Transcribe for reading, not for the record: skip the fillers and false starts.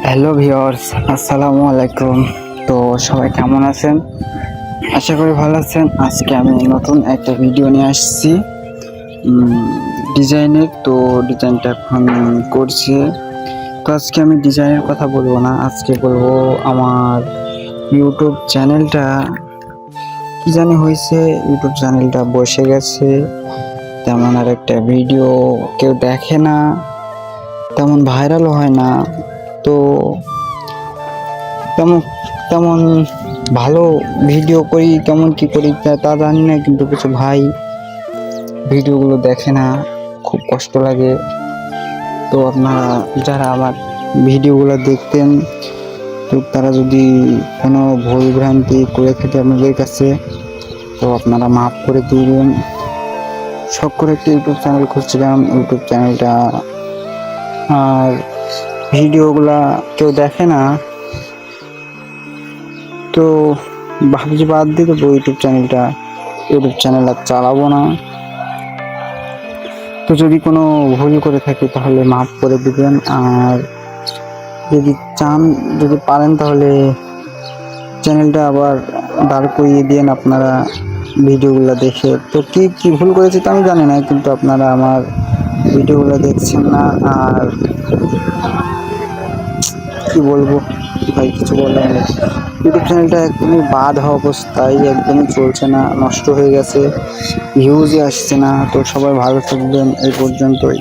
Hello viewers, আসসালামু আলাইকুম। তো সবাই কেমন আছেন? আশা করি ভালো আছেন। আজকে আমি নতুন একটা ভিডিও নিয়ে আসছি ডিজাইনের। তো ডিজাইনটা এখন করছি। তো আজকে আমি ডিজাইনের কথা বলবো না, আজকে বলবো আমার ইউটিউব চ্যানেলটা কি জানি হয়েছে। ইউটিউব চ্যানেলটা বসে গেছে, তেমন আর একটা ভিডিও কেউ দেখে না, তেমন ভাইরালও হয় না। তো তেমন তেমন ভালো ভিডিও করি, কেমন কি করি তা জানি না, কিন্তু কিছু ভাই ভিডিওগুলো দেখে না, খুব কষ্ট লাগে। তো আপনারা যারা আমার ভিডিওগুলো দেখতেন, তো তারা যদি কোনো ভুল ভ্রান্তি করে থাকে আপনাদের কাছে, তো আপনারা মাফ করে দিবেন। শখ করে একটা ইউটিউব চ্যানেল খুঁজছিলাম, ইউটিউব চ্যানেলটা আর ভিডিওগুলা কেউ দেখে না, তো ভাবছি বাদ দিয়ে দেবো ইউটিউব চ্যানেল আর চালাবো না। তো যদি কোনো ভুল করে থাকি তাহলে মাফ করে দিবেন, আর যদি চান, যদি পারেন তাহলে চ্যানেলটা আবার দাঁড় করিয়ে দিন আপনারা ভিডিওগুলো দেখে। তো কি কি ভুল করেছি তা আমি জানি না, কিন্তু আপনারা আমার ভিডিওগুলো দেখছেন না। আর কি বলবো ভাই, কিছু বলার নেই। ইউটিউব চ্যানেলটা একদমই বাদ হওয়া অবস্থায়, একদমই চলছে না, নষ্ট হয়ে গেছে, ভিউজই আসছে না। তো সবাই ভালো থাকবেন, এই পর্যন্তই।